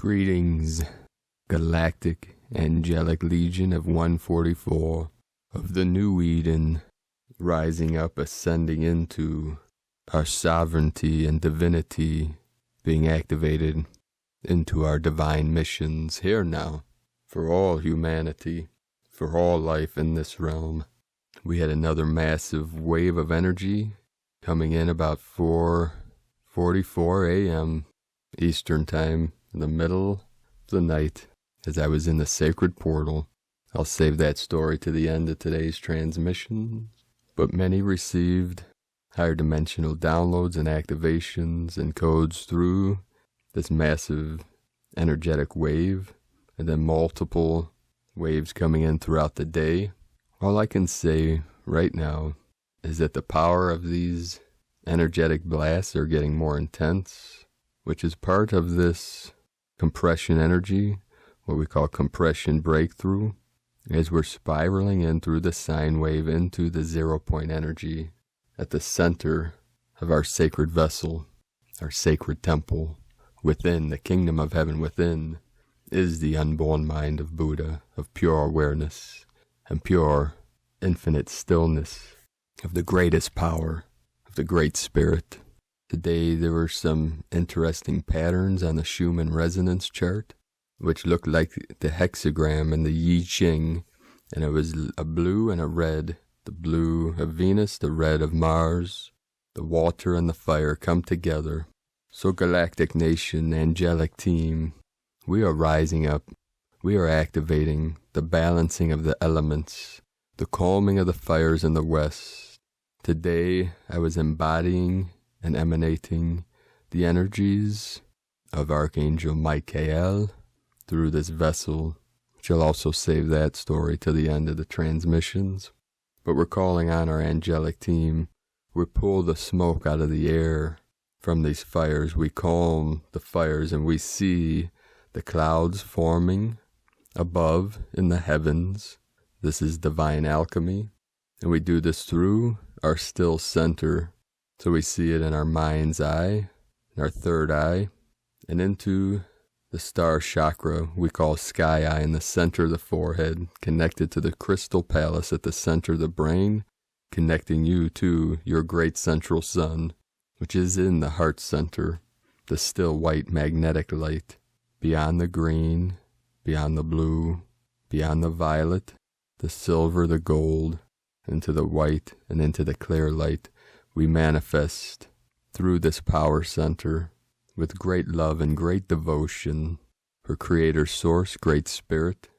Greetings, Galactic Angelic Legion of 144 of the New Eden, rising up, ascending into our sovereignty and divinity, being activated into our divine missions here now, for all humanity, for all life in this realm. We had another massive wave of energy coming in about 4:44 a.m. Eastern Time, in the middle of the night, as I was in the sacred portal. I'll save that story to the end of today's transmission, but many received higher dimensional downloads and activations and codes through this massive energetic wave, and then multiple waves coming in throughout the day. All I can say right now is that the power of these energetic blasts are getting more intense, which is part of this compression energy, what we call compression breakthrough, as we're spiraling in through the sine wave into the 0 point energy at the center of our sacred vessel, our sacred temple. Within the kingdom of heaven, within is the unborn mind of Buddha, of pure awareness and pure infinite stillness, of the greatest power, of the great spirit. Today there were some interesting patterns on the Schumann resonance chart, which looked like the hexagram in the I Ching, and it was a blue and a red. The blue of Venus, the red of Mars, the water and the fire come together. So Galactic Nation, Angelic Team, we are rising up. We are activating the balancing of the elements, the calming of the fires in the west. Today I was embodying and emanating the energies of Archangel Michael through this vessel, which I'll also save that story to the end of the transmissions. But we're calling on our angelic team. We pull the smoke out of the air from these fires. We calm the fires, and we see the clouds forming above in the heavens. This is divine alchemy, and we do this through our still center. So we see it in our mind's eye, in our third eye, and into the star chakra we call sky eye in the center of the forehead, connected to the crystal palace at the center of the brain, connecting you to your great central sun, which is in the heart center, the still white magnetic light, beyond the green, beyond the blue, beyond the violet, the silver, the gold, into the white and into the clear light. We manifest through this power center with great love and great devotion for Creator Source, Great Spirit,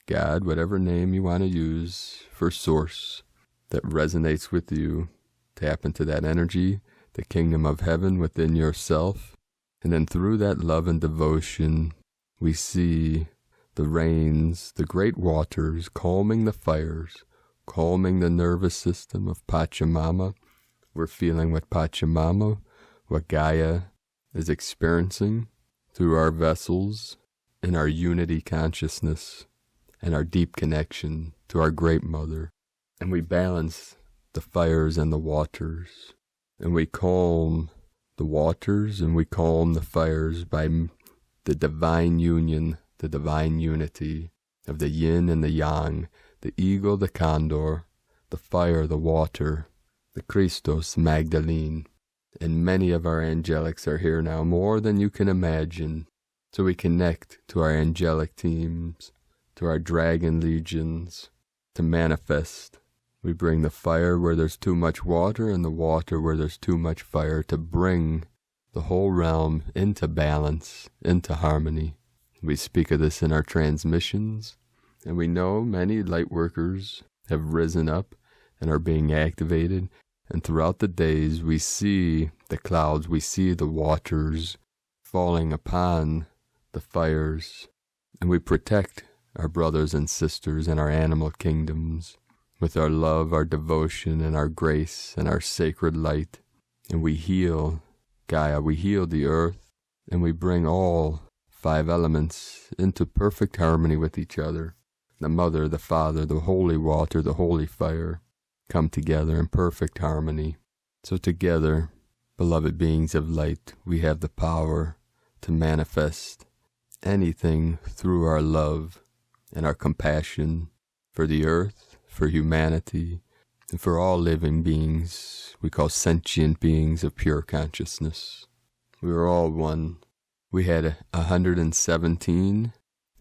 God, whatever name you want to use for Source that resonates with you. Tap into that energy, the kingdom of heaven within yourself. And then through that love and devotion, we see the rains, the great waters, calming the fires, calming the nervous system of Pachamama. We're feeling what Pachamama, what Gaia is experiencing through our vessels in our unity consciousness and our deep connection to our Great Mother. And we balance the fires and the waters, and we calm the waters and we calm the fires by the divine union, the divine unity of the yin and the yang, the eagle, the condor, the fire, the water, the Christos Magdalene. And many of our angelics are here now, more than you can imagine. So we connect to our angelic teams, to our dragon legions, to manifest. We bring the fire where there's too much water and the water where there's too much fire, to bring the whole realm into balance, into harmony. We speak of this in our transmissions, and we know many light workers have risen up and are being activated. And throughout the days, we see the clouds, we see the waters falling upon the fires, and we protect our brothers and sisters in our animal kingdoms with our love, our devotion, and our grace, and our sacred light. And we heal Gaia, we heal the earth, and we bring all 5 elements into perfect harmony with each other. The Mother, the Father, the holy water, the holy fire come together in perfect harmony. So together, beloved beings of light, we have the power to manifest anything through our love and our compassion for the earth, for humanity, and for all living beings we call sentient beings of pure consciousness. We were all one. We had 117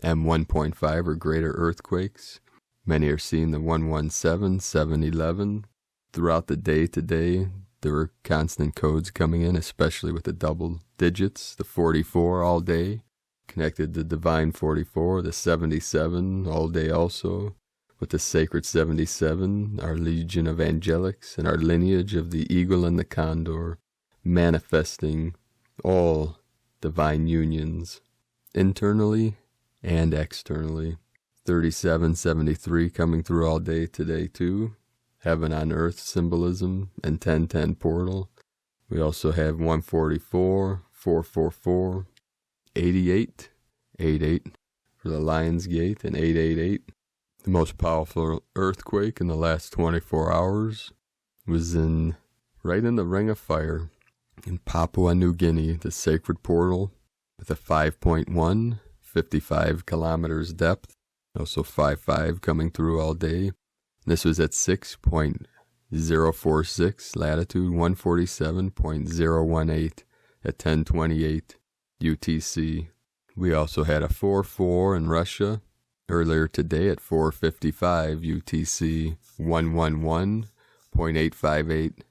M1.5 or greater earthquakes. Many are seeing the 117, 711. Throughout the day today, there were constant codes coming in, especially with the double digits, the 44 all day, connected to Divine 44, the 77 all day also, with the Sacred 77, our legion of angelics, and our lineage of the eagle and the condor, manifesting all divine unions, internally and externally. 3773 coming through all day today too. Heaven on Earth symbolism and 1010 portal. We also have 144, 444, 88, 88 for the Lion's Gate, and 888. The most powerful earthquake in the last 24 hours was right in the Ring of Fire in Papua New Guinea, the sacred portal with a 5.1, 55 kilometers depth. Also 5.5 coming through all day. This was at 6.046 latitude, 147.018 at 1028 UTC. We also had a 4.4 in Russia earlier today at 4.55 UTC, 111.858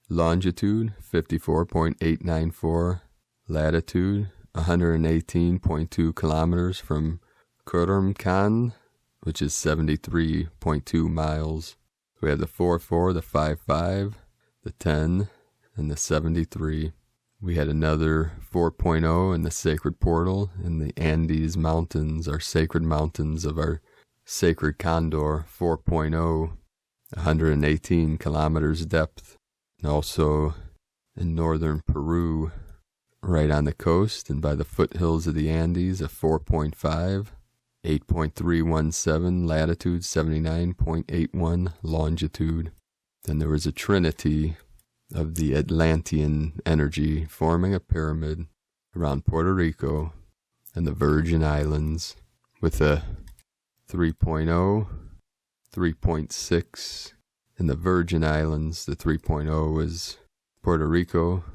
longitude, 54.894 latitude, 118.2 kilometers from Cota-Robles, which is 73.2 miles. We have the 4.4, the 5.5, the 10, and the 73. We had another 4.0 in the sacred portal in the Andes Mountains, our sacred mountains of our sacred condor, 4.0, 118 kilometers depth. And also in northern Peru, right on the coast and by the foothills of the Andes, a 4.5, 8.317 latitude, 79.81 longitude. Then there was a trinity of the Atlantean energy forming a pyramid around Puerto Rico and the Virgin Islands with a 3.0, 3.6 in the Virgin Islands. The 3.0 was Puerto Rico,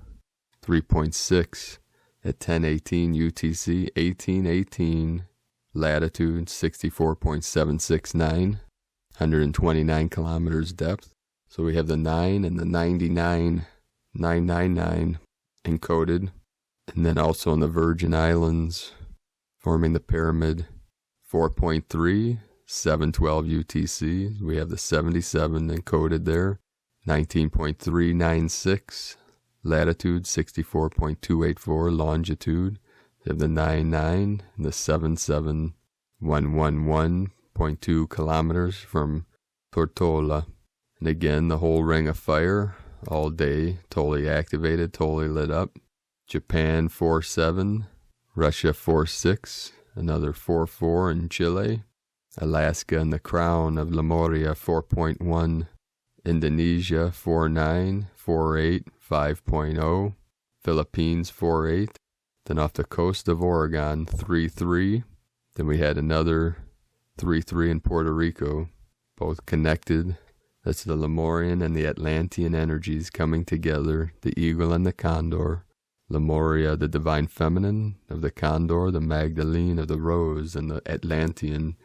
3.6 at 1018 UTC, 1818 latitude, 64.769, 129 kilometers depth. So we have the 9 and the 99, 999 encoded. And then also on the Virgin Islands, forming the pyramid, 4.3, 712 UTC. We have the 77 encoded there, 19.396 latitude, 64.284 longitude. We have the 99 and the 77111.2 kilometers from Tortola. And again, the whole Ring of Fire, all day, totally activated, totally lit up. Japan 4.7, Russia 4.6, another 4.4 in Chile. Alaska and the Crown of Lemuria 4.1, Indonesia 4.9, 4.8, 5.0, Philippines 4.8. Then off the coast of Oregon 3.3. Then we had another 3.3 in Puerto Rico, both connected. That's the Lemurian and the Atlantean energies coming together, the eagle and the condor. Lemuria, the divine feminine of the condor, the Magdalene of the rose, and the Atlantean,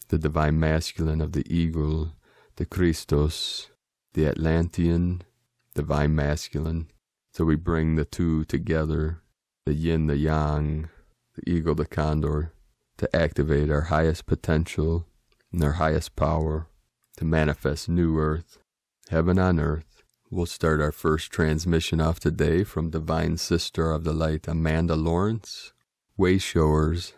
the divine masculine of the eagle, the Christos, the Atlantean, divine masculine. So we bring the two together, the yin, the yang, the eagle, the condor, to activate our highest potential and our highest power, to manifest new earth, heaven on earth. We'll start our first transmission off today from Divine Sister of the Light, Amanda Lawrence. Way showers,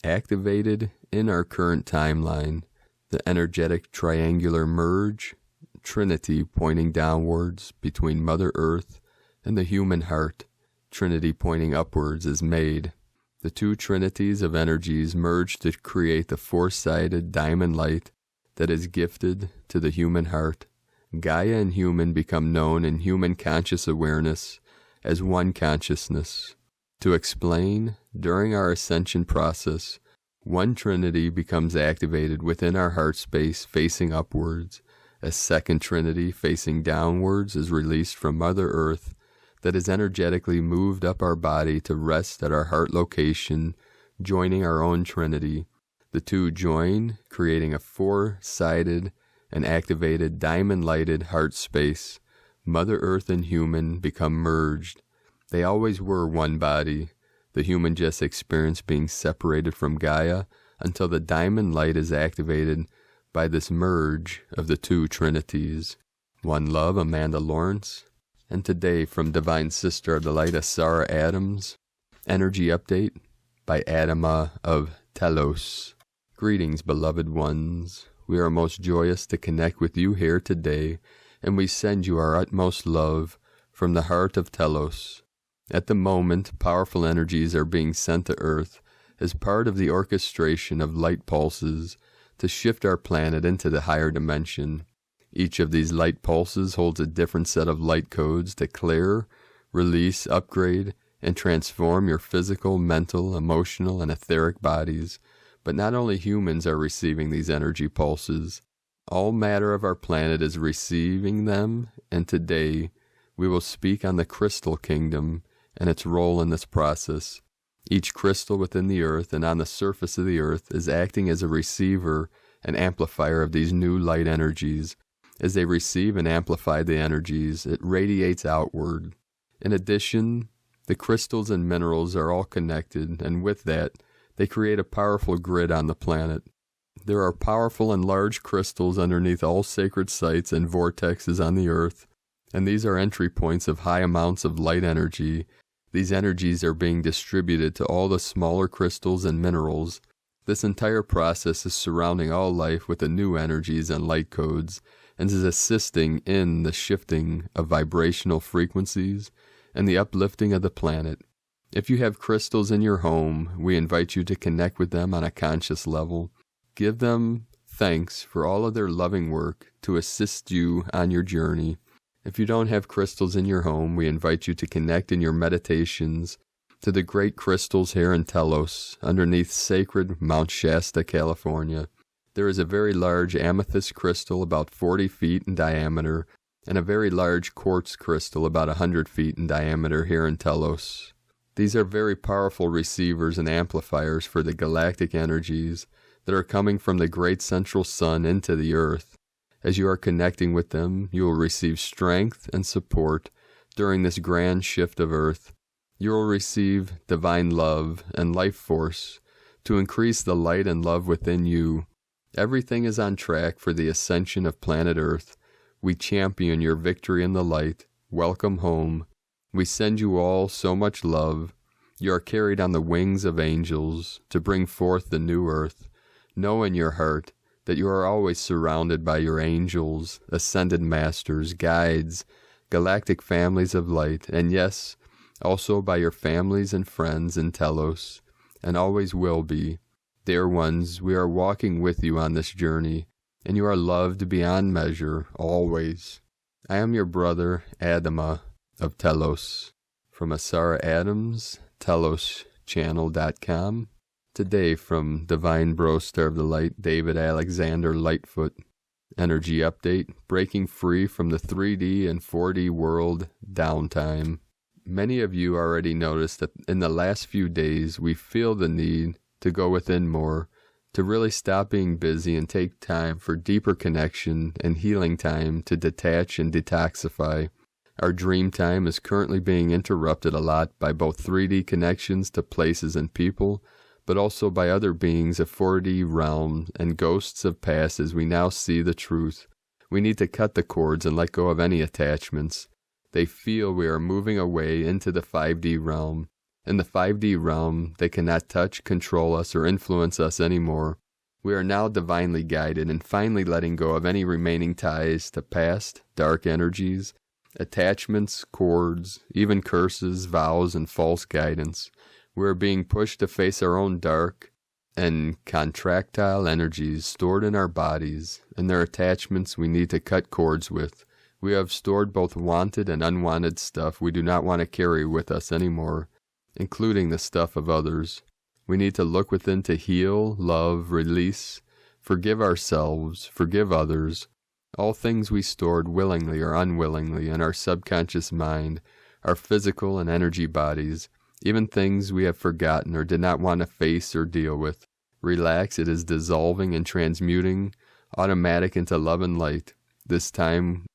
activated in our current timeline, the energetic triangular merge, trinity pointing downwards between Mother Earth and the human heart, trinity pointing upwards is made. The two trinities of energies merge to create the four-sided diamond light that is gifted to the human heart. Gaia and human become known in human conscious awareness as one consciousness. To explain, during our ascension process, one trinity becomes activated within our heart space facing upwards. A second trinity facing downwards is released from Mother Earth that is energetically moved up our body to rest at our heart location, joining our own trinity. The two join, creating a four-sided and activated diamond-lighted heart space. Mother Earth and human become merged. They always were one body. The human just experienced being separated from Gaia until the diamond light is activated by this merge of the two trinities. One love, Amanda Lawrence. And today from Divine Sister of the Light, Asara Adams. Energy Update by Adama of Telos. Greetings, beloved ones. We are most joyous to connect with you here today, and we send you our utmost love from the heart of Telos. At the moment, powerful energies are being sent to Earth as part of the orchestration of light pulses to shift our planet into the higher dimension. Each of these light pulses holds a different set of light codes to clear, release, upgrade, and transform your physical, mental, emotional, and etheric bodies. But not only humans are receiving these energy pulses. All matter of our planet is receiving them, and today we will speak on the crystal kingdom and its role in this process. Each crystal within the earth and on the surface of the earth is acting as a receiver and amplifier of these new light energies. As they receive and amplify the energies, it radiates outward. In addition, the crystals and minerals are all connected, and with that, they create a powerful grid on the planet. There are powerful and large crystals underneath all sacred sites and vortexes on the earth, and these are entry points of high amounts of light energy. These energies are being distributed to all the smaller crystals and minerals. This entire process is surrounding all life with the new energies and light codes, and is assisting in the shifting of vibrational frequencies and the uplifting of the planet. If you have crystals in your home, we invite you to connect with them on a conscious level. Give them thanks for all of their loving work to assist you on your journey. If you don't have crystals in your home, we invite you to connect in your meditations to the great crystals here in Telos, underneath sacred Mount Shasta, California. There is a very large amethyst crystal about 40 feet in diameter, and a very large quartz crystal about 100 feet in diameter here in Telos. These are very powerful receivers and amplifiers for the galactic energies that are coming from the great central sun into the earth. As you are connecting with them, you will receive strength and support during this grand shift of earth. You will receive divine love and life force to increase the light and love within you. Everything is on track for the ascension of planet Earth. We champion your victory in the light. Welcome home. We send you all so much love. You are carried on the wings of angels to bring forth the new earth. Know in your heart that you are always surrounded by your angels, ascended masters, guides, galactic families of light, and yes, also by your families and friends in Telos, and always will be. Dear ones, we are walking with you on this journey, and you are loved beyond measure, always. I am your brother, Adama of Telos, from Asara Adams, TelosChannel.com. Today from Divine Broster of the Light, David Alexander Lightfoot. Energy Update, breaking free from the 3D and 4D world downtime. Many of you already noticed that in the last few days we feel the need to go within more, to really stop being busy and take time for deeper connection and healing time to detach and detoxify. Our dream time is currently being interrupted a lot by both 3D connections to places and people, but also by other beings of 4D realm and ghosts of past as we now see the truth. We need to cut the cords and let go of any attachments. They feel we are moving away into the 5D realm. In the 5D realm, they cannot touch, control us, or influence us anymore. We are now divinely guided and finally letting go of any remaining ties to past, dark energies, attachments, cords, even curses, vows, and false guidance. We are being pushed to face our own dark and contractile energies stored in our bodies, and their attachments we need to cut cords with. We have stored both wanted and unwanted stuff we do not want to carry with us anymore. including the stuff of others. We need to look within to heal, love, release, forgive ourselves, forgive others, all things we stored willingly or unwillingly in our subconscious mind, our physical and energy bodies, even things we have forgotten or did not want to face or deal with. Relax, it is dissolving and transmuting, automatic into love and light. This time,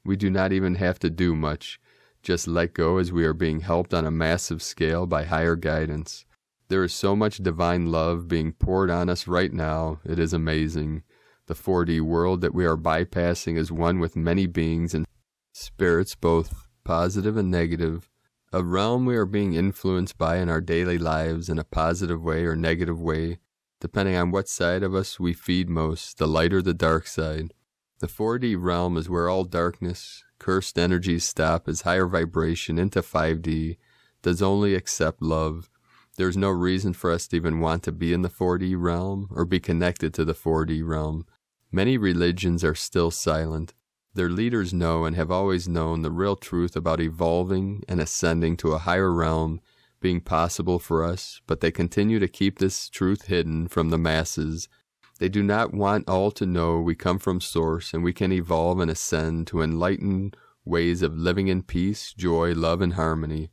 we do not even have to do much. Just let go as we are being helped on a massive scale by higher guidance. There is so much divine love being poured on us right now, it is amazing. The 4D world that we are bypassing is one with many beings and spirits, both positive and negative. A realm we are being influenced by in our daily lives in a positive way or negative way, depending on what side of us we feed most, the light or the dark side. The 4D realm is where all darkness, cursed energies stop as higher vibration into 5D does only accept love. There is no reason for us to even want to be in the 4D realm or be connected to the 4D realm. Many religions are still silent. Their leaders know and have always known the real truth about evolving and ascending to a higher realm being possible for us, but they continue to keep this truth hidden from the masses. They do not want all to know we come from Source and we can evolve and ascend to enlightened ways of living in peace, joy, love, and harmony.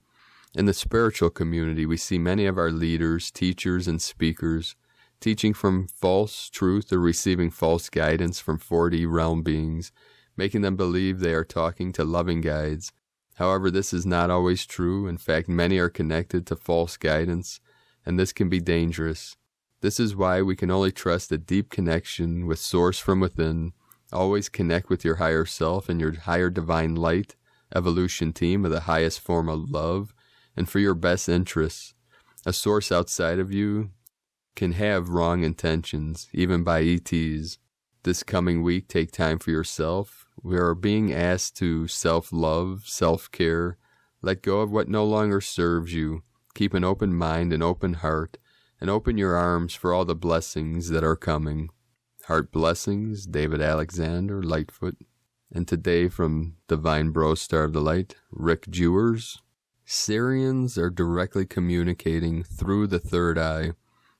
In the spiritual community, we see many of our leaders, teachers, and speakers teaching from false truth or receiving false guidance from 4D realm beings, making them believe they are talking to loving guides. However, this is not always true. In fact, many are connected to false guidance, and this can be dangerous. This is why we can only trust a deep connection with Source from within. Always connect with your higher self and your higher divine light, evolution team of the highest form of love, and for your best interests. A source outside of you can have wrong intentions, even by ETs. This coming week, take time for yourself. We are being asked to self-love, self-care, let go of what no longer serves you, keep an open mind and open heart, and open your arms for all the blessings that are coming. Heart blessings, David Alexander, Lightfoot. And today from Divine Bro Star of the Light, Rick Jewers. Sirians are directly communicating through the third eye.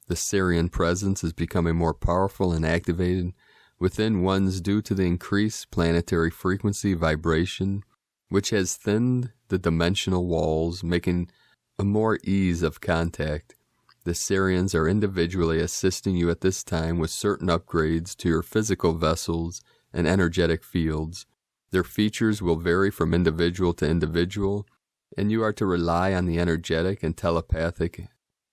The Sirian presence is becoming more powerful and activated within one's due to the increased planetary frequency vibration, which has thinned the dimensional walls, making a more ease of contact. The Sirians are individually assisting you at this time with certain upgrades to your physical vessels and energetic fields. Their features will vary from individual to individual, and you are to rely on the energetic and telepathic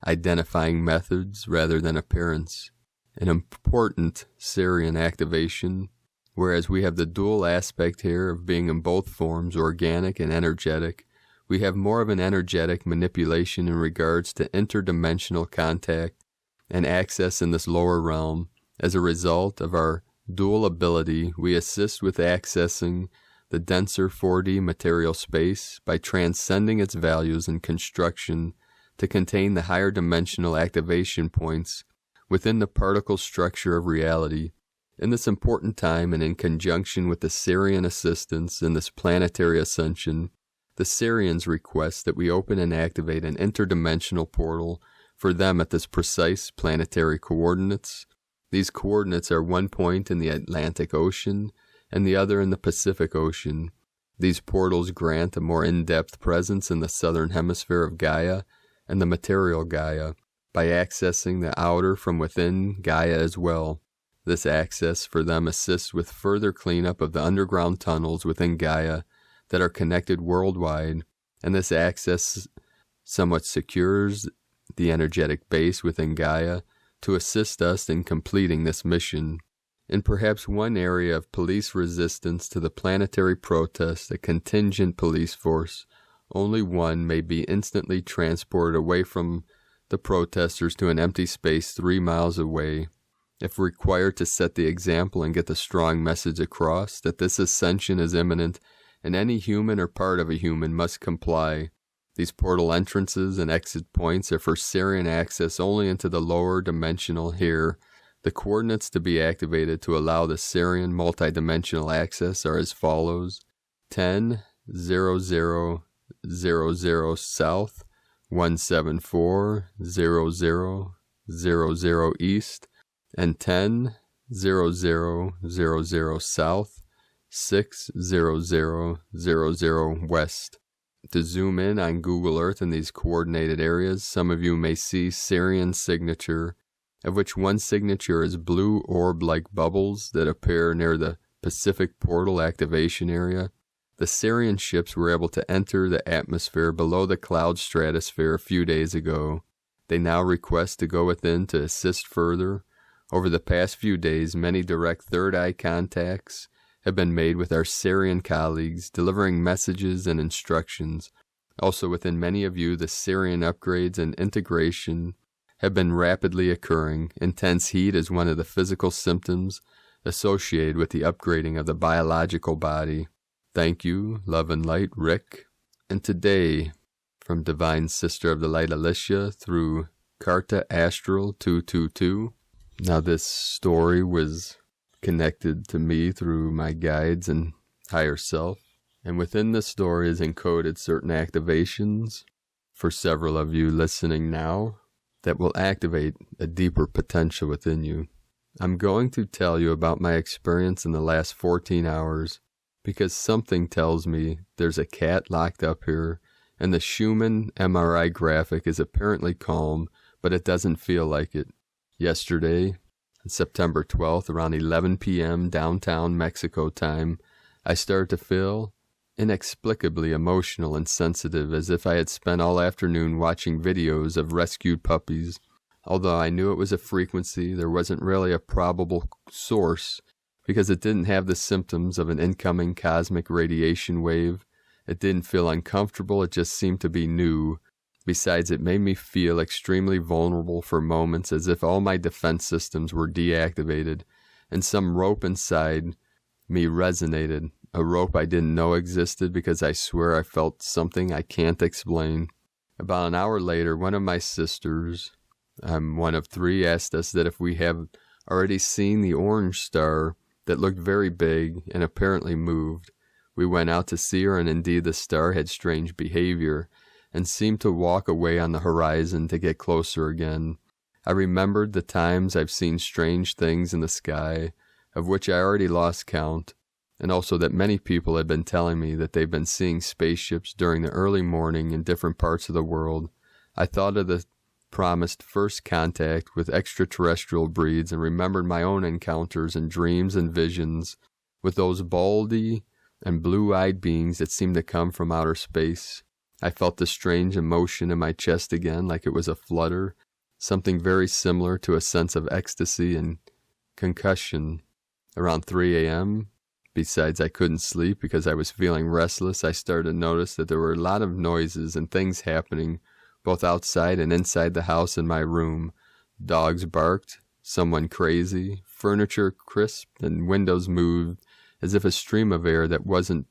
identifying methods rather than appearance. An important Sirian activation, whereas we have the dual aspect here of being in both forms, organic and energetic, we have more of an energetic manipulation in regards to interdimensional contact and access in this lower realm. As a result of our dual ability, we assist with accessing the denser 4D material space by transcending its values and construction to contain the higher dimensional activation points within the particle structure of reality. In this important time and in conjunction with the Sirian assistance in this planetary ascension, the Sirians request that we open and activate an interdimensional portal for them at this precise planetary coordinates. These coordinates are one point in the Atlantic Ocean and the other in the Pacific Ocean. These portals grant a more in-depth presence in the southern hemisphere of Gaia and the material Gaia by accessing the outer from within Gaia as well. This access for them assists with further cleanup of the underground tunnels within Gaia that are connected worldwide, and this access somewhat secures the energetic base within Gaia to assist us in completing this mission. In perhaps one area of police resistance to the planetary protest, a contingent police force, only one may be instantly transported away from the protesters to an empty space 3 miles away. If required to set the example and get the strong message across that this ascension is imminent and any human or part of a human must comply. These portal entrances and exit points are for Sirian access only into the lower dimensional here. The coordinates to be activated to allow the Sirian multidimensional access are as follows: 10, 00, 00 south, 1740000 east, and 100000 south, 60000 west. To zoom in on Google Earth in these coordinated areas, some of you may see Sirian signature, of which one signature is blue orb-like bubbles that appear near the Pacific Portal activation area. The Sirian ships were able to enter the atmosphere below the cloud stratosphere a few days ago. They now request to go within to assist further. Over the past few days, many direct third-eye contacts have been made with our Sirian colleagues, delivering messages and instructions. Also within many of you, the Sirian upgrades and integration have been rapidly occurring. Intense heat is one of the physical symptoms associated with the upgrading of the biological body. Thank you, love and light, Rick. And today, from Divine Sister of the Light Alicia through Carta Astral 222. Now this story was connected to me through my guides and higher self. And within the story is encoded certain activations for several of you listening now that will activate a deeper potential within you. I'm going to tell you about my experience in the last 14 hours because something tells me there's a cat locked up here, and the Schumann MRI graphic is apparently calm, but it doesn't feel like it. Yesterday, on September 12th, around 11 p.m. downtown Mexico time, I started to feel inexplicably emotional and sensitive, as if I had spent all afternoon watching videos of rescued puppies. Although I knew it was a frequency, there wasn't really a probable source, because it didn't have the symptoms of an incoming cosmic radiation wave. It didn't feel uncomfortable, it just seemed to be new. Besides, it made me feel extremely vulnerable for moments, as if all my defense systems were deactivated, and some rope inside me resonated. A rope I didn't know existed, because I swear I felt something I can't explain. About an hour later, one of my sisters, I'm one of three, asked us that if we have already seen the orange star that looked very big and apparently moved. We went out to see her, and indeed the star had strange behavior and seemed to walk away on the horizon to get closer again. I remembered the times I've seen strange things in the sky, of which I already lost count, and also that many people had been telling me that they've been seeing spaceships during the early morning in different parts of the world. I thought of the promised first contact with extraterrestrial breeds and remembered my own encounters and dreams and visions with those baldy and blue-eyed beings that seemed to come from outer space. I felt the strange emotion in my chest again, like it was a flutter, something very similar to a sense of ecstasy and concussion. Around 3 a.m., besides I couldn't sleep because I was feeling restless, I started to notice that there were a lot of noises and things happening, both outside and inside the house in my room. Dogs barked, someone crazy, furniture crisped, and windows moved, as if a stream of air that wasn't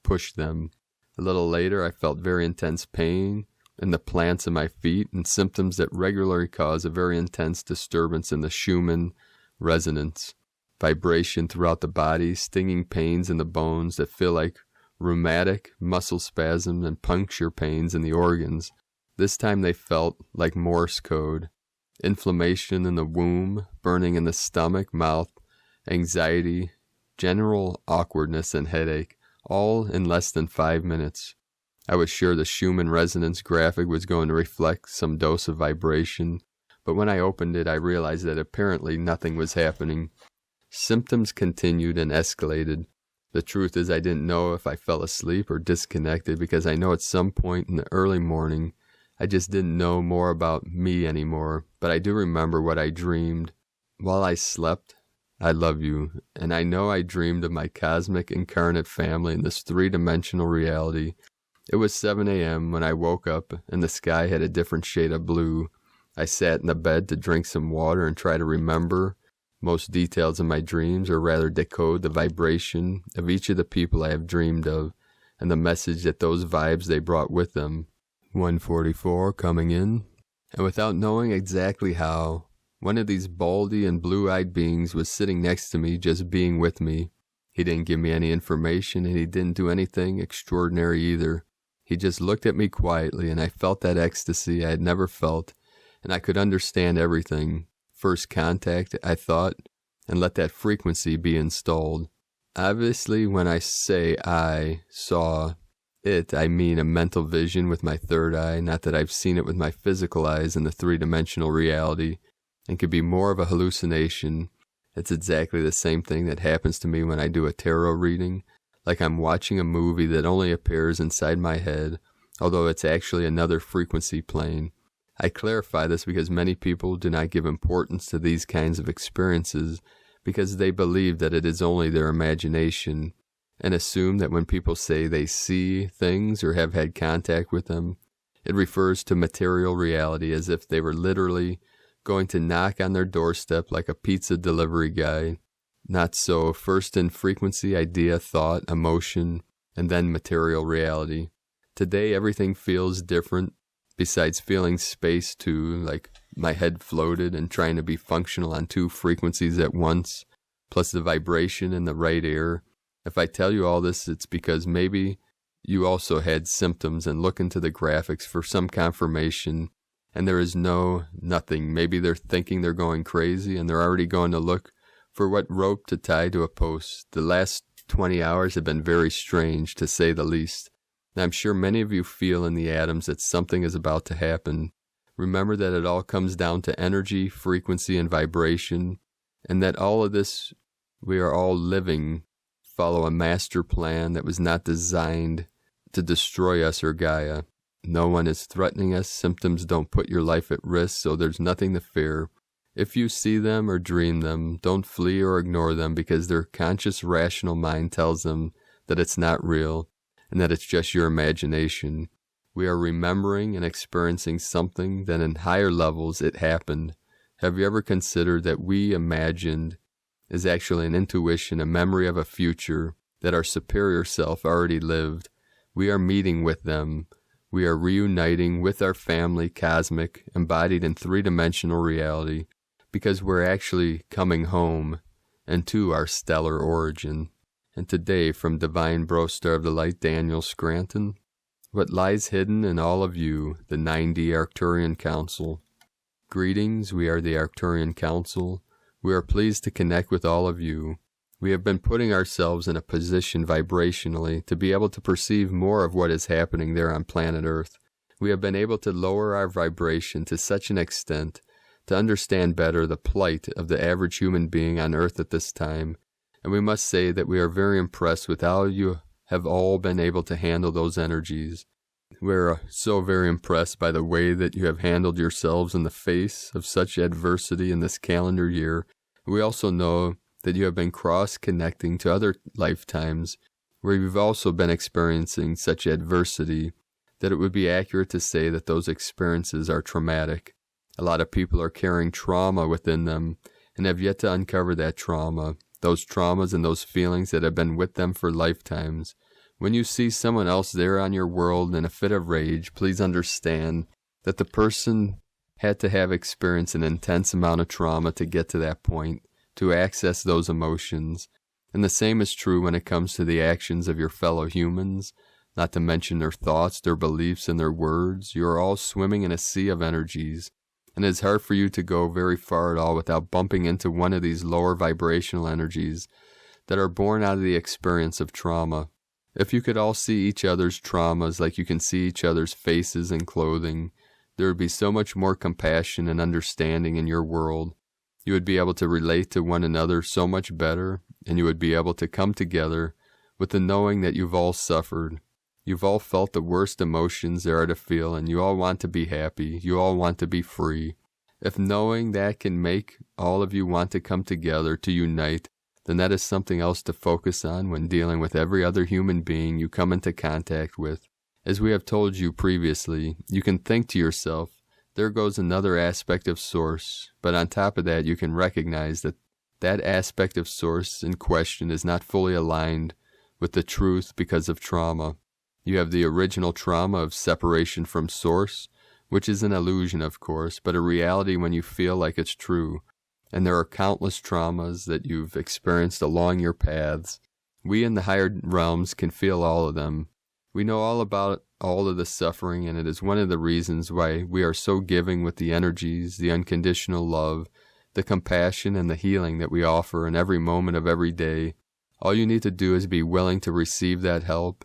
pushed them. A little later, I felt very intense pain in the plants of my feet and symptoms that regularly cause a very intense disturbance in the Schumann resonance. Vibration throughout the body, stinging pains in the bones that feel like rheumatic muscle spasms and puncture pains in the organs. This time they felt like Morse code. Inflammation in the womb, burning in the stomach, mouth, anxiety, general awkwardness and headache, all in less than 5 minutes. I was sure the Schumann resonance graphic was going to reflect some dose of vibration, but when I opened it, I realized that apparently nothing was happening. Symptoms continued and escalated. The truth is I didn't know if I fell asleep or disconnected, because I know at some point in the early morning, I just didn't know more about me anymore, but I do remember what I dreamed. While I slept, I love you, and I know I dreamed of my cosmic incarnate family in this three-dimensional reality. It was 7 a.m. when I woke up, and the sky had a different shade of blue. I sat in the bed to drink some water and try to remember most details of my dreams, or rather decode the vibration of each of the people I have dreamed of, and the message that those vibes they brought with them. 1:44 coming in, and without knowing exactly how, one of these baldy and blue-eyed beings was sitting next to me, just being with me. He didn't give me any information, and he didn't do anything extraordinary either. He just looked at me quietly, and I felt that ecstasy I had never felt, and I could understand everything. First contact, I thought, and let that frequency be installed. Obviously, when I say I saw it, I mean a mental vision with my third eye, not that I've seen it with my physical eyes in the three-dimensional reality, and could be more of a hallucination. It's exactly the same thing that happens to me when I do a tarot reading, like I'm watching a movie that only appears inside my head, although it's actually another frequency plane. I clarify this because many people do not give importance to these kinds of experiences because they believe that it is only their imagination, and assume that when people say they see things or have had contact with them, it refers to material reality as if they were literally going to knock on their doorstep like a pizza delivery guy. Not so. First in frequency, idea, thought, emotion, and then material reality. Today, everything feels different, besides feeling space too, like my head floated and trying to be functional on two frequencies at once, plus the vibration in the right ear. If I tell you all this, it's because maybe you also had symptoms and look into the graphics for some confirmation, and there is nothing. Maybe they're thinking they're going crazy, and they're already going to look for what rope to tie to a post. The last 20 hours have been very strange, to say the least. And I'm sure many of you feel in the atoms that something is about to happen. Remember that it all comes down to energy, frequency, and vibration, and that all of this we are all living follow a master plan that was not designed to destroy us or Gaia. No one is threatening us. Symptoms don't put your life at risk, so there's nothing to fear. If you see them or dream them, don't flee or ignore them because their conscious, rational mind tells them that it's not real and that it's just your imagination. We are remembering and experiencing something that in higher levels it happened. Have you ever considered that we imagined is actually an intuition, a memory of a future that our superior self already lived? We are meeting with them. We are reuniting with our family, cosmic, embodied in three-dimensional reality, because we're actually coming home and to our stellar origin. And today, from Divine Brostar of the Light, Daniel Scranton, what lies hidden in all of you, the 9D Arcturian Council. Greetings, we are the Arcturian Council. We are pleased to connect with all of you. We have been putting ourselves in a position vibrationally to be able to perceive more of what is happening there on planet Earth. We have been able to lower our vibration to such an extent to understand better the plight of the average human being on Earth at this time, and we must say that we are very impressed with how you have all been able to handle those energies. We're so very impressed by the way that you have handled yourselves in the face of such adversity in this calendar year. We also know that you have been cross-connecting to other lifetimes where you've also been experiencing such adversity that it would be accurate to say that those experiences are traumatic. A lot of people are carrying trauma within them and have yet to uncover that trauma, those traumas and those feelings that have been with them for lifetimes. When you see someone else there on your world in a fit of rage, please understand that the person had to have experienced an intense amount of trauma to get to that point, to access those emotions. And the same is true when it comes to the actions of your fellow humans, not to mention their thoughts, their beliefs, and their words. You are all swimming in a sea of energies, and it is hard for you to go very far at all without bumping into one of these lower vibrational energies that are born out of the experience of trauma. If you could all see each other's traumas like you can see each other's faces and clothing, there would be so much more compassion and understanding in your world. You would be able to relate to one another so much better, and you would be able to come together with the knowing that you've all suffered. You've all felt the worst emotions there are to feel, and you all want to be happy. You all want to be free. If knowing that can make all of you want to come together to unite, then that is something else to focus on when dealing with every other human being you come into contact with. As we have told you previously, you can think to yourself, there goes another aspect of Source, but on top of that you can recognize that that aspect of Source in question is not fully aligned with the truth because of trauma. You have the original trauma of separation from Source, which is an illusion of course, but a reality when you feel like it's true. And there are countless traumas that you've experienced along your paths. We in the higher realms can feel all of them. We know all about all of the suffering, and it is one of the reasons why we are so giving with the energies, the unconditional love, the compassion, and the healing that we offer in every moment of every day. All you need to do is be willing to receive that help,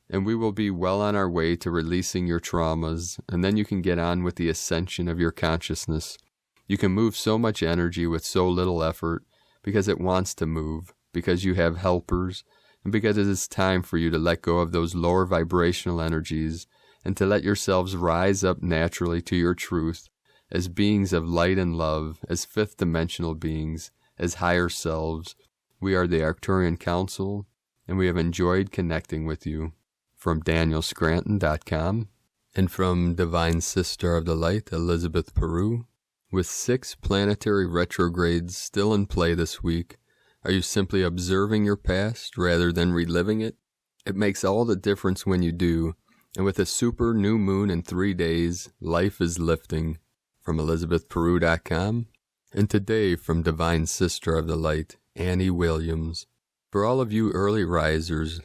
and we will be well on our way to releasing your traumas, and then you can get on with the ascension of your consciousness. You can move so much energy with so little effort because it wants to move, because you have helpers, and because it is time for you to let go of those lower vibrational energies and to let yourselves rise up naturally to your truth as beings of light and love, as fifth dimensional beings, as higher selves. We are the Arcturian Council, and we have enjoyed connecting with you. From DanielScranton.com, and from Divine Sister of the Light, Elizabeth Peru. With 6 planetary retrogrades still in play this week, are you simply observing your past rather than reliving it? It makes all the difference when you do, and with a super new moon in 3 days, life is lifting. From ElizabethPeru.com, and today from Divine Sister of the Light, Annie Williams. For all of you early risers,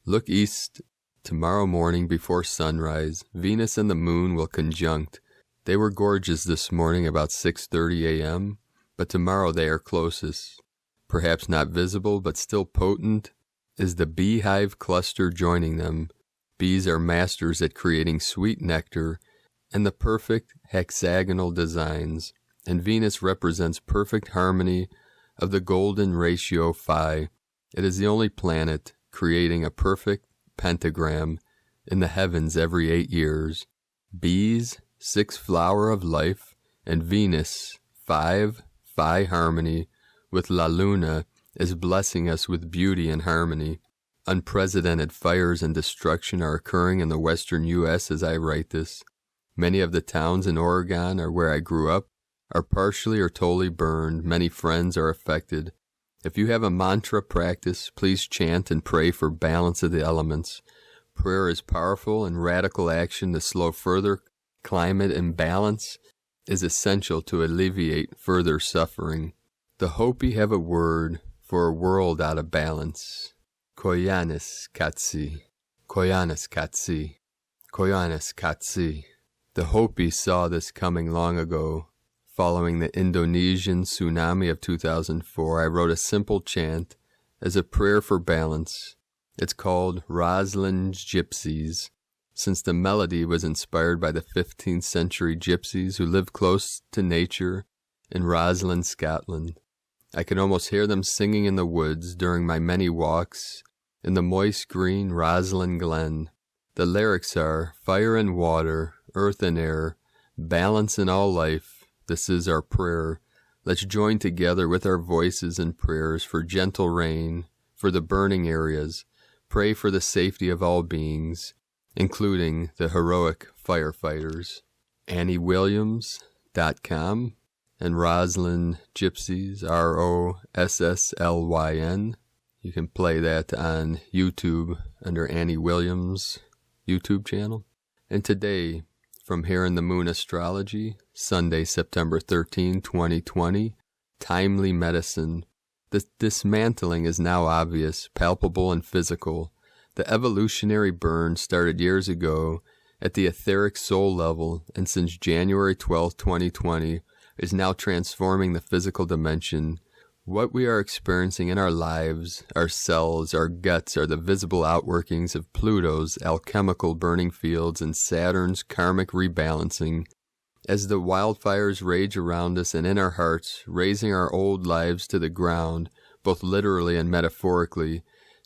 look east. Tomorrow morning before sunrise, Venus and the moon will conjunct. They were gorgeous this morning about 6:30 a.m., but tomorrow they are closest. Perhaps not visible, but still potent, is the beehive cluster joining them. Bees are masters at creating sweet nectar and the perfect hexagonal designs, and Venus represents perfect harmony of the golden ratio phi. It is the only planet creating a perfect pentagram in the heavens every 8 years. Bees, 6 flower of life, and Venus, 5 phi harmony, with La Luna is blessing us with beauty and harmony. Unprecedented fires and destruction are occurring in the western U.S. as I write this. Many of the towns in Oregon, or where I grew up, are partially or totally burned. Many friends are affected. If you have a mantra practice, please chant and pray for balance of the elements. Prayer is powerful, and radical action to slow further climate imbalance is essential to alleviate further suffering. The Hopi have a word for a world out of balance. Koyanis Katsi. Koyanis Katsi. Koyanis Katsi. The Hopi saw this coming long ago. Following the Indonesian tsunami of 2004, I wrote a simple chant as a prayer for balance. It's called Roslin's Gypsies, since the melody was inspired by the 15th century gypsies who lived close to nature in Roslin, Scotland. I could almost hear them singing in the woods during my many walks in the moist green Roslin Glen. The lyrics are fire and water, earth and air, balance in all life. This is our prayer. Let's join together with our voices and prayers for gentle rain, for the burning areas. Pray for the safety of all beings, including the heroic firefighters. AnnieWilliams.com and Roslyn Gypsies, Rosslyn. You can play that on YouTube under Annie Williams' YouTube channel. And today, from Here in the Moon Astrology, Sunday, September 13, 2020, Timely Medicine. The dismantling is now obvious, palpable, and physical. The evolutionary burn started years ago at the etheric soul level, and since January 12, 2020, is now transforming the physical dimension. What we are experiencing in our lives, our cells, our guts, are the visible outworkings of Pluto's alchemical burning fields and Saturn's karmic rebalancing. As the wildfires rage around us and in our hearts, raising our old lives to the ground, both literally and metaphorically,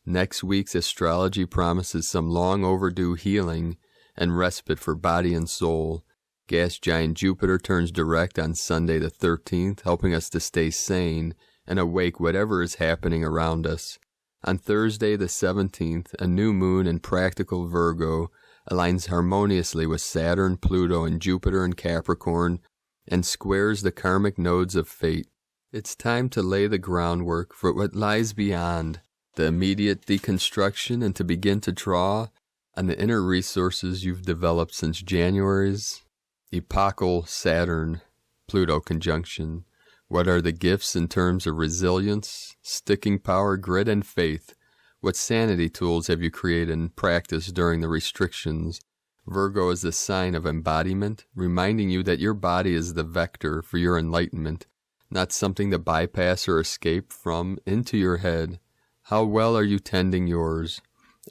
next week's astrology promises some long overdue healing and respite for body and soul. Gas giant Jupiter turns direct on Sunday the 13th, helping us to stay sane and awake whatever is happening around us. On Thursday the 17th, a new moon in practical Virgo aligns harmoniously with Saturn, Pluto, and Jupiter in Capricorn and squares the karmic nodes of fate. It's time to lay the groundwork for what lies beyond, the immediate deconstruction, and to begin to draw on the inner resources you've developed since January's epochal Saturn-Pluto conjunction. What are the gifts in terms of resilience, sticking power, grit, and faith? What sanity tools have you created and practiced during the restrictions? Virgo is the sign of embodiment, reminding you that your body is the vector for your enlightenment, not something to bypass or escape from into your head. How well are you tending yours?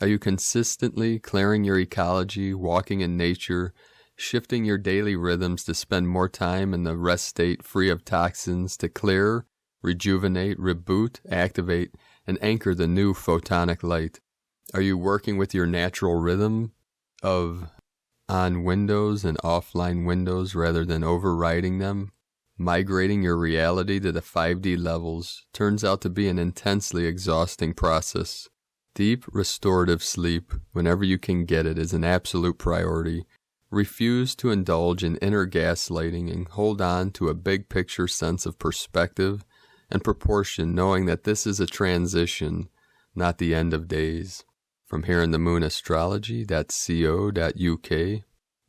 Are you consistently clearing your ecology, walking in nature, shifting your daily rhythms to spend more time in the rest state free of toxins to clear, rejuvenate, reboot, activate, and anchor the new photonic light? Are you working with your natural rhythm of on windows and offline windows rather than overriding them? Migrating your reality to the 5D levels turns out to be an intensely exhausting process. Deep, restorative sleep, whenever you can get it, is an absolute priority. Refuse to indulge in inner gaslighting and hold on to a big picture sense of perspective and proportion, knowing that this is a transition, not the end of days. From here in the moon astrology.co.uk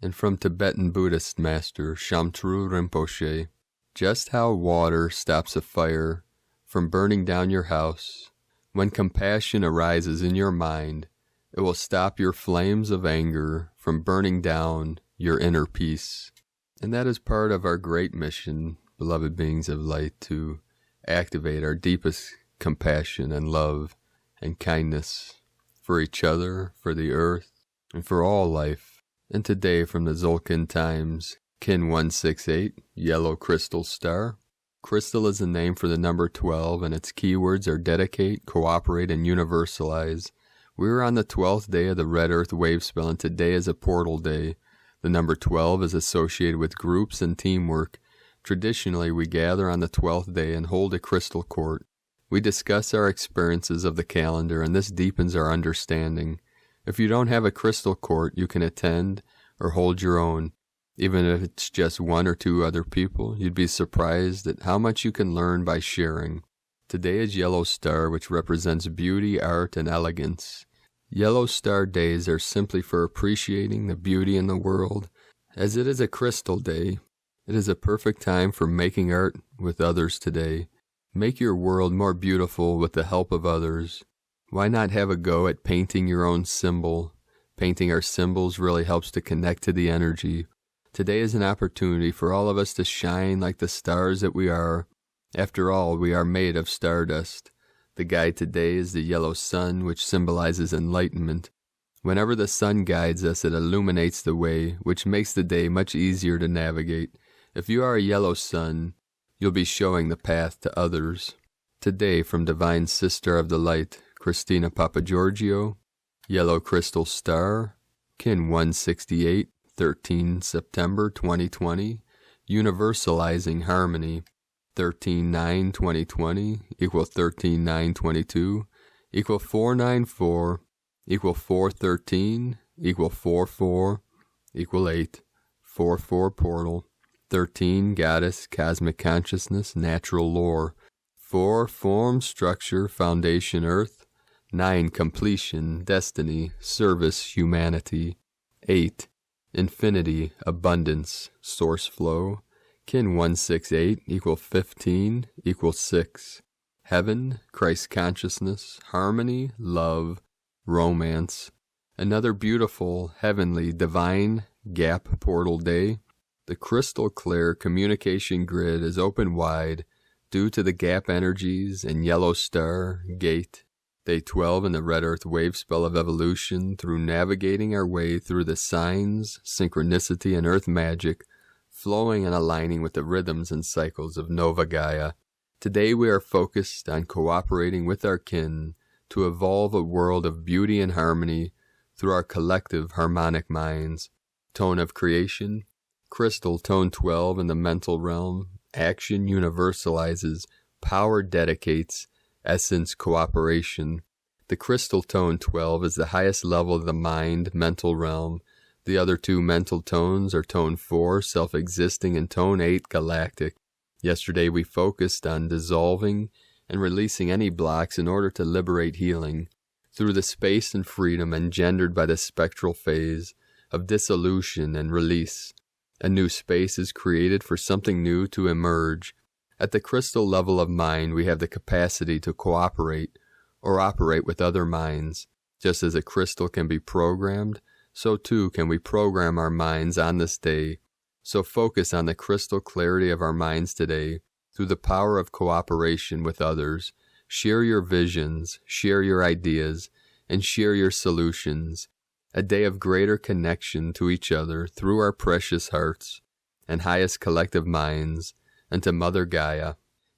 and from Tibetan Buddhist master Shamtru Rinpoche. Just how water stops a fire from burning down your house. When compassion arises in your mind, it will stop your flames of anger from burning down your inner peace. And that is part of our great mission, beloved beings of light, to activate our deepest compassion and love and kindness for each other, for the earth, and for all life. And today from the Zolkin Times, Kin 168, Yellow Crystal Star. Crystal is the name for the number 12, and its keywords are dedicate, cooperate, and universalize. We are on the 12th day of the Red Earth Wave Spell, and today is a portal day. The number 12 is associated with groups and teamwork. Traditionally, we gather on the 12th day and hold a crystal court. We discuss our experiences of the calendar, and this deepens our understanding. If you don't have a crystal court, you can attend or hold your own. Even if it's just one or two other people, you'd be surprised at how much you can learn by sharing. Today is Yellow Star, which represents beauty, art, and elegance. Yellow Star days are simply for appreciating the beauty in the world. As it is a crystal day, it is a perfect time for making art with others today. Make your world more beautiful with the help of others. Why not have a go at painting your own symbol? Painting our symbols really helps to connect to the energy. Today is an opportunity for all of us to shine like the stars that we are. After all, we are made of stardust. The guide today is the yellow sun, which symbolizes enlightenment. Whenever the sun guides us, it illuminates the way, which makes the day much easier to navigate. If you are a yellow sun, you'll be showing the path to others. Today, from Divine Sister of the Light, Christina Papagiorgio, Yellow Crystal Star, Kin 168, 13 September 2020, Universalizing Harmony, 13-9-2020, equal 13-9-22, equal 494, equal 413, equal 44, equal 8, 4-4 portal, 13 Goddess, Cosmic Consciousness, Natural Lore, 4 Form, Structure, Foundation, Earth, 9 Completion, Destiny, Service, Humanity, 8 Infinity, Abundance, Source Flow, Kin 168, equal 15, equal 6, Heaven, Christ Consciousness, Harmony, Love, Romance. Another beautiful, heavenly, divine gap portal day. The crystal clear communication grid is open wide due to the gap energies and yellow star gate. Day 12 in the Red Earth Wave Spell of Evolution, through navigating our way through the signs, synchronicity, and earth magic, flowing and aligning with the rhythms and cycles of Nova Gaia. Today we are focused on cooperating with our kin to evolve a world of beauty and harmony through our collective harmonic minds. Tone of creation, crystal tone 12 in the mental realm, action universalizes, power dedicates, essence cooperation. The crystal tone 12 is the highest level of the mind mental realm. The other two mental tones are tone 4, self-existing, and tone 8, galactic. Yesterday we focused on dissolving and releasing any blocks in order to liberate healing through the space and freedom engendered by the spectral phase of dissolution and release. A new space is created for something new to emerge. At the crystal level of mind, we have the capacity to cooperate or operate with other minds. Just as a crystal can be programmed, so too can we program our minds on this day. So focus on the crystal clarity of our minds today through the power of cooperation with others. Share your visions, share your ideas, and share your solutions. A day of greater connection to each other through our precious hearts and highest collective minds and to Mother Gaia.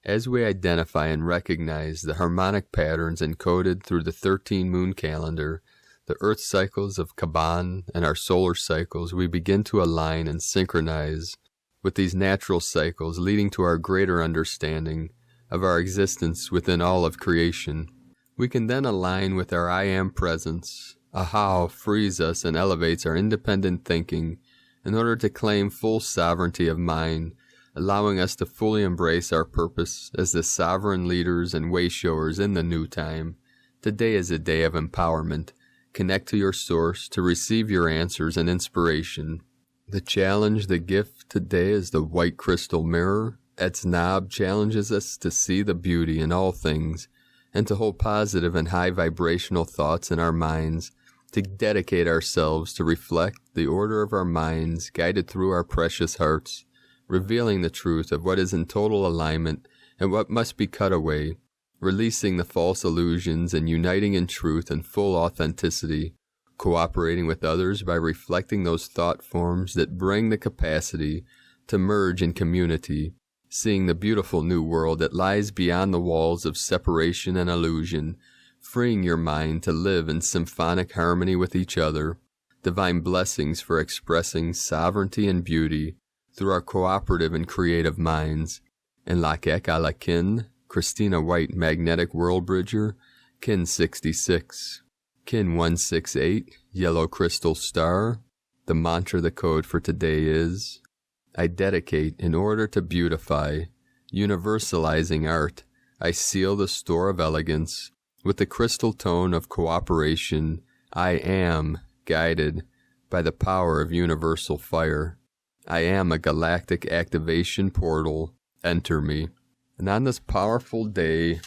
As we identify and recognize the harmonic patterns encoded through the 13 moon calendar, the earth cycles of Kaban and our solar cycles, we begin to align and synchronize with these natural cycles, leading to our greater understanding of our existence within all of creation. We can then align with our I Am presence. Ahau frees us and elevates our independent thinking in order to claim full sovereignty of mind, allowing us to fully embrace our purpose as the sovereign leaders and way-showers in the new time. Today is a day of empowerment. Connect to your source to receive your answers and inspiration. The challenge, the gift today is the white crystal mirror. Its knob challenges us to see the beauty in all things and to hold positive and high vibrational thoughts in our minds, to dedicate ourselves to reflect the order of our minds guided through our precious hearts, revealing the truth of what is in total alignment and what must be cut away, releasing the false illusions and uniting in truth and full authenticity, cooperating with others by reflecting those thought forms that bring the capacity to merge in community, seeing the beautiful new world that lies beyond the walls of separation and illusion, freeing your mind to live in symphonic harmony with each other, divine blessings for expressing sovereignty and beauty through our cooperative and creative minds. And Lakek Alakin, Christina White, Magnetic World Bridger, Kin 66, Kin 168, Yellow Crystal Star. The mantra, the code for today is, I dedicate in order to beautify, universalizing art. I seal the store of elegance with the crystal tone of cooperation. I am guided by the power of universal fire. I am a galactic activation portal. Enter me. And on this powerful day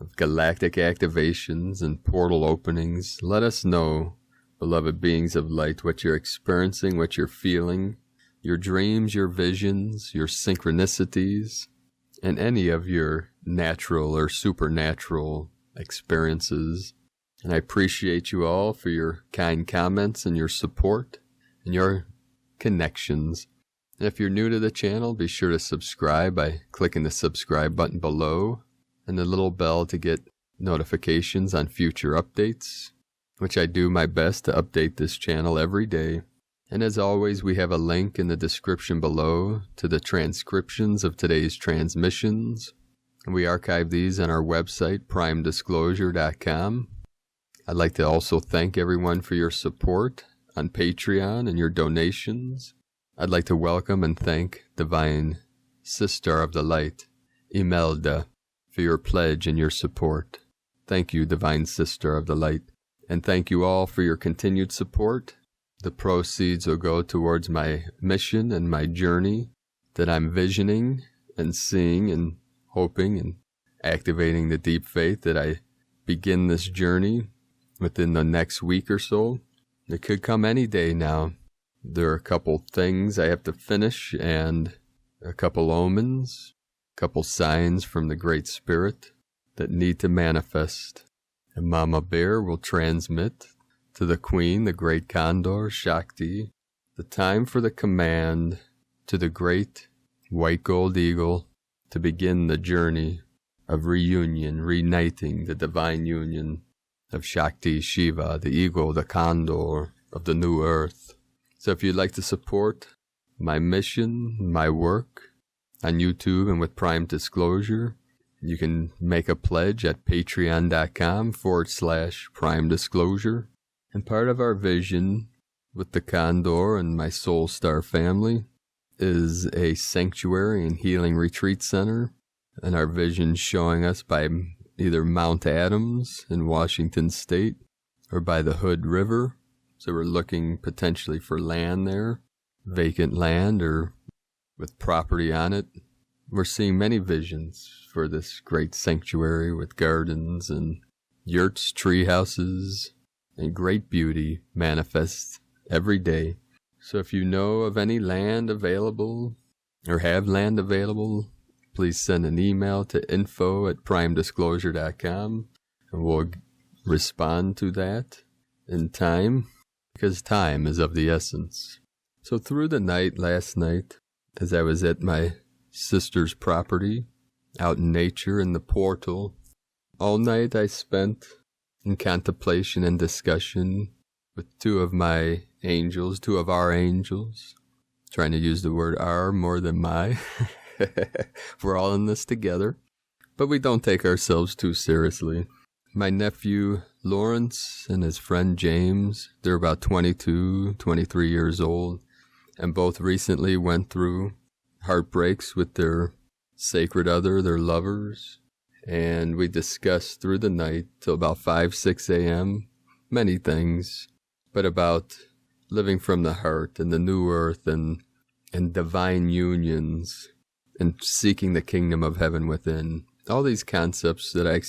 of galactic activations and portal openings, let us know, beloved beings of light, what you're experiencing, what you're feeling, your dreams, your visions, your synchronicities, and any of your natural or supernatural experiences. And I appreciate you all for your kind comments and your support and your connections. And if you're new to the channel, be sure to subscribe by clicking the subscribe button below and the little bell to get notifications on future updates, which I do my best to update this channel every day. And as always, we have a link in the description below to the transcriptions of today's transmissions. And we archive these on our website, primedisclosure.com. I'd like to also thank everyone for your support on Patreon and your donations. I'd like to welcome and thank Divine Sister of the Light, Imelda, for your pledge and your support. Thank you, Divine Sister of the Light. And thank you all for your continued support. The proceeds will go towards my mission and my journey that I'm visioning and seeing and hoping and activating the deep faith that I begin this journey within the next week or so. It could come any day now. There are a couple things I have to finish and a couple omens, a couple signs from the Great Spirit that need to manifest. And Mama Bear will transmit to the Queen, the Great Condor, Shakti, the time for the command to the Great White Gold Eagle to begin the journey of reunion, reuniting the divine union of Shakti, Shiva, the Eagle, the Condor of the new earth. So if you'd like to support my mission, my work on YouTube and with Prime Disclosure, you can make a pledge at patreon.com/Prime Disclosure. And part of our vision with the Condor and my Soul Star family is a sanctuary and healing retreat center. And our vision showing us by either Mount Adams in Washington State or by the Hood River. So we're looking potentially for land there, vacant land or with property on it. We're seeing many visions for this great sanctuary with gardens and yurts, tree houses, and great beauty manifest every day. So if you know of any land available or have land available, please send an email to info@primedisclosure.com and we'll respond to that in time, because time is of the essence. So through the night last night, as I was at my sister's property, out in nature in the portal, all night I spent in contemplation and discussion with two of our angels, trying to use the word our more than my. We're all in this together, but we don't take ourselves too seriously. My nephew Lawrence and his friend James, they're about 22, 23 years old, and both recently went through heartbreaks with their sacred other, their lovers, and we discussed through the night till about 5, 6 a.m. many things, but about living from the heart and the new earth and divine unions and seeking the kingdom of heaven within. All these concepts that I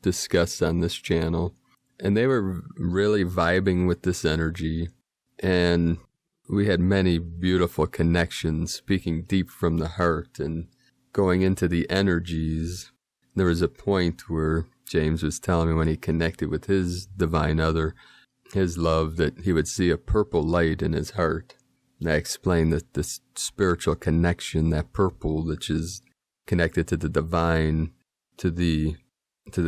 discussed on this channel, and they were really vibing with this energy, and we had many beautiful connections, speaking deep from the heart and going into the energies. There was a point where James was telling me when he connected with his divine other, his love, that he would see a purple light in his heart. And I explained that this spiritual connection, that purple, which is connected to the divine, to the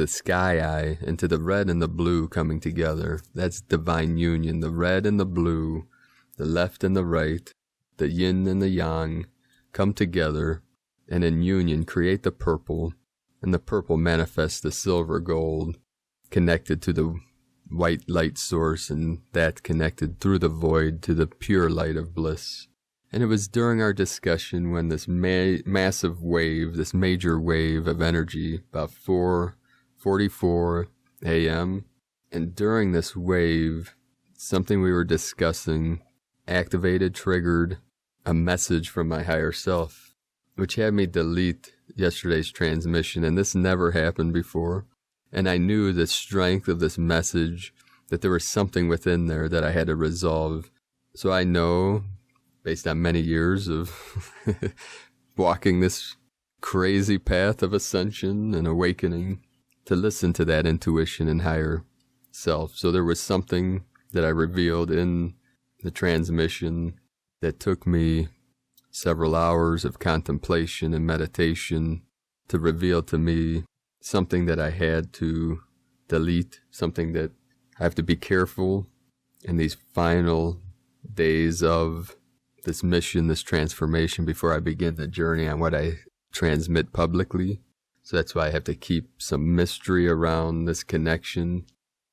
sky eye, and to the red and the blue coming together. That's divine union. The red and the blue, the left and the right, the yin and the yang come together and in union create the purple, and the purple manifests the silver gold connected to the white light source, and that connected through the void to the pure light of bliss. And it was during our discussion when this massive wave, this major wave of energy, about 4:44 a.m., and during this wave, something we were discussing triggered a message from my higher self, which had me delete yesterday's transmission, and this never happened before. And I knew the strength of this message, that there was something within there that I had to resolve. So I know, based on many years of walking this crazy path of ascension and awakening, to listen to that intuition and higher self. So there was something that I revealed in the transmission that took me several hours of contemplation and meditation to reveal to me something that I had to delete, something that I have to be careful in these final days of this mission, this transformation, before I begin the journey on what I transmit publicly. So that's why I have to keep some mystery around this connection.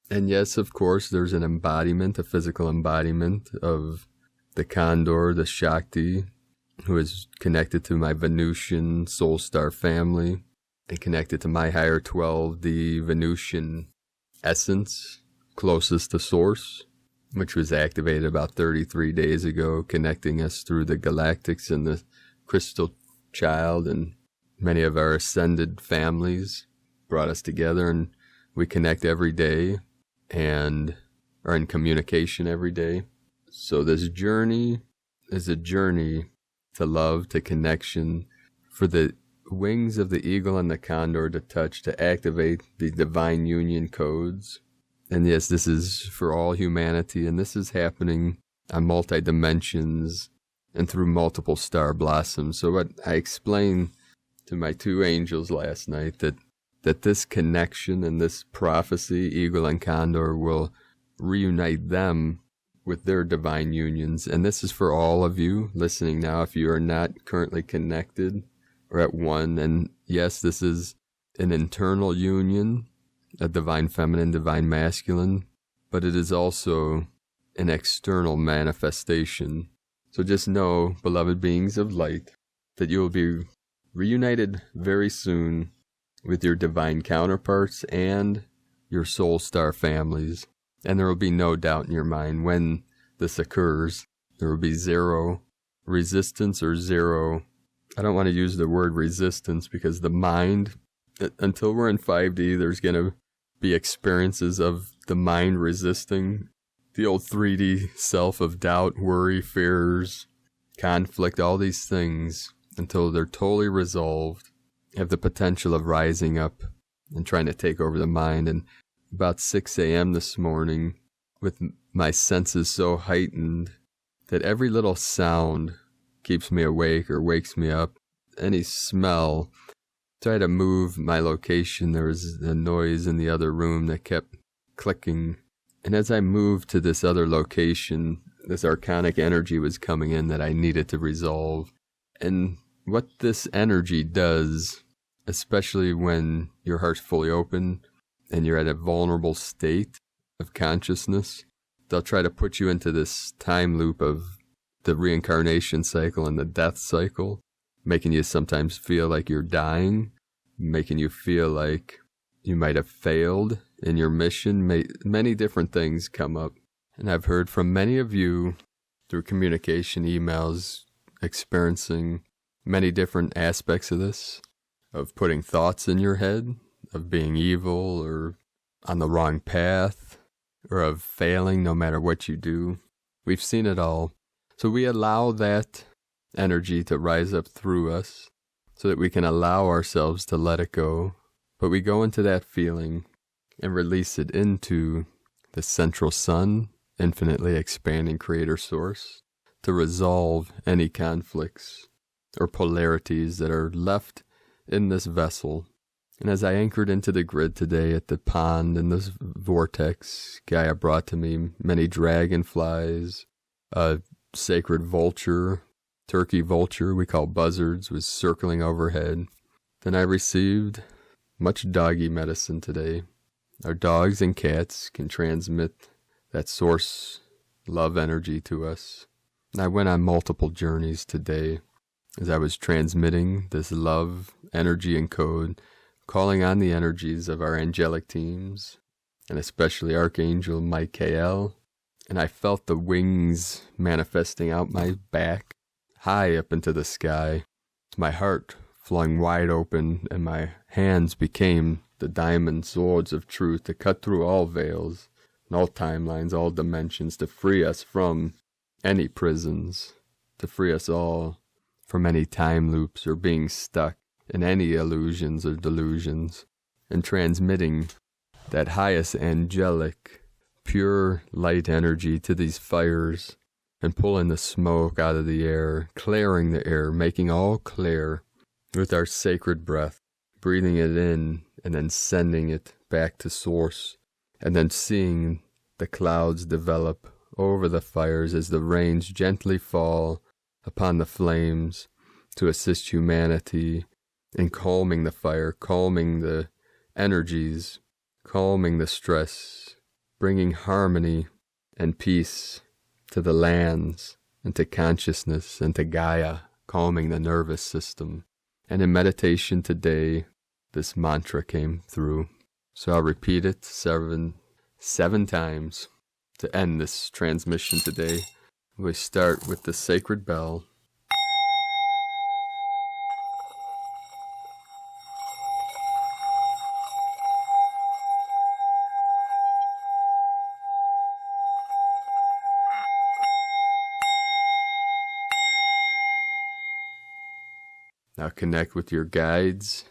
And yes, of course, there's an embodiment, a physical embodiment of the Condor, the Shakti, who is connected to my Venusian soul star family, and connected to my higher 12, the Venusian essence, closest to source, which was activated about 33 days ago, connecting us through the Galactics and the crystal child, and many of our ascended families brought us together, and we connect every day and are in communication every day. So this journey is a journey to love, to connection, for the wings of the eagle and the condor to touch, to activate the divine union codes. And yes, this is for all humanity, and this is happening on multi-dimensions and through multiple star blossoms. So what I explained to my two angels last night, that this connection and this prophecy, eagle and condor, will reunite them with their divine unions. And this is for all of you listening now, if you are not currently connected or at one. And yes, this is an internal union, a divine feminine, divine masculine, but it is also an external manifestation. So just know, beloved beings of light, that you will be reunited very soon with your divine counterparts and your soul star families. And there will be no doubt in your mind when this occurs. There will be zero resistance or zero, I don't want to use the word resistance, because the mind, until we're in 5D, there's going to be experiences of the mind resisting the old 3D self of doubt, worry, fears, conflict, all these things, until they're totally resolved, have the potential of rising up and trying to take over the mind. And about 6 a.m. this morning, with my senses so heightened that every little sound keeps me awake or wakes me up, any smell, try to move my location. There was a noise in the other room that kept clicking. And as I moved to this other location, this archonic energy was coming in that I needed to resolve. And what this energy does, especially when your heart's fully open and you're at a vulnerable state of consciousness, they'll try to put you into this time loop of the reincarnation cycle and the death cycle, making you sometimes feel like you're dying, making you feel like you might have failed in your mission. Many different things come up. And I've heard from many of you through communication, emails, experiencing many different aspects of this, of putting thoughts in your head, of being evil or on the wrong path, or of failing no matter what you do. We've seen it all. So we allow that energy to rise up through us so that we can allow ourselves to let it go. But we go into that feeling and release it into the central sun, infinitely expanding creator source, to resolve any conflicts or polarities that are left in this vessel. And as I anchored into the grid today at the pond in this vortex, Gaia brought to me many dragonflies, a sacred vulture, turkey vulture we call buzzards, was circling overhead. Then I received much doggy medicine today. Our dogs and cats can transmit that source love energy to us. And I went on multiple journeys today as I was transmitting this love energy and code, calling on the energies of our angelic teams, and especially Archangel Michael. And I felt the wings manifesting out my back, high up into the sky. My heart flung wide open, and my hands became the diamond swords of truth to cut through all veils, and all timelines, all dimensions, to free us from any prisons, to free us all from any time loops or being stuck in any illusions or delusions, and transmitting that highest angelic, pure light energy to these fires, and pulling the smoke out of the air, clearing the air, making all clear with our sacred breath, breathing it in and then sending it back to source, and then seeing the clouds develop over the fires as the rains gently fall upon the flames to assist humanity in calming the fire, calming the energies, calming the stress, bringing harmony and peace to the lands and to consciousness and to Gaia, calming the nervous system. And in meditation today, this mantra came through. So I'll repeat it seven times to end this transmission today. We start with the sacred bell. Now connect with your guides,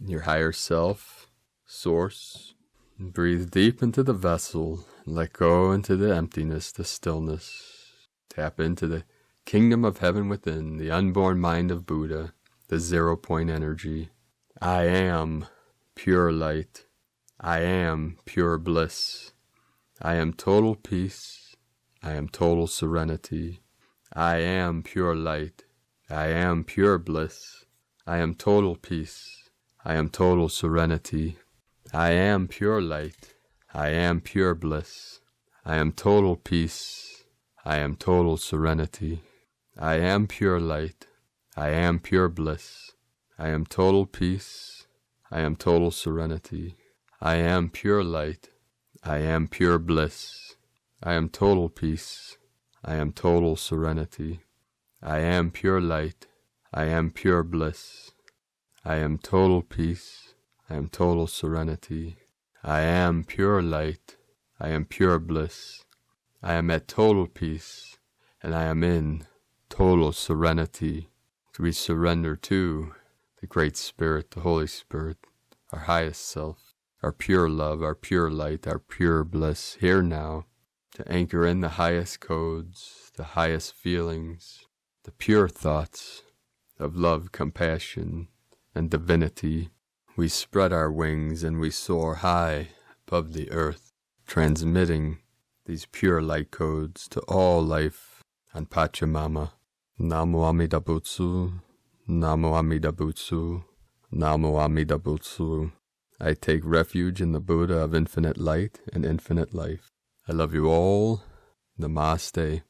your higher self, source. Breathe deep into the vessel. Let go into the emptiness, the stillness. Tap into the kingdom of heaven within, the unborn mind of Buddha, the 0 point energy. I am pure light. I am pure bliss. I am total peace. I am total serenity. I am pure light. I am pure bliss. I am total peace. I am total serenity. I am pure light. I am pure bliss. I am total peace. I am total serenity. I am pure light. I am pure bliss. I am total peace. I am total serenity. I am pure light. I am pure bliss. I am total peace. I am total serenity. I am pure light. I am pure bliss. I am total peace. I am total serenity. I am pure light. I am pure bliss. I am at total peace, and I am in total serenity. We surrender to the Great Spirit, the Holy Spirit, our highest self, our pure love, our pure light, our pure bliss, here now, to anchor in the highest codes, the highest feelings, the pure thoughts of love, compassion, and divinity. We spread our wings and we soar high above the earth, transmitting these pure light codes to all life on Pachamama. Namo Amida Butsu, Namo Amida Butsu, Namo Amida Butsu. I take refuge in the Buddha of infinite light and infinite life. I love you all. Namaste.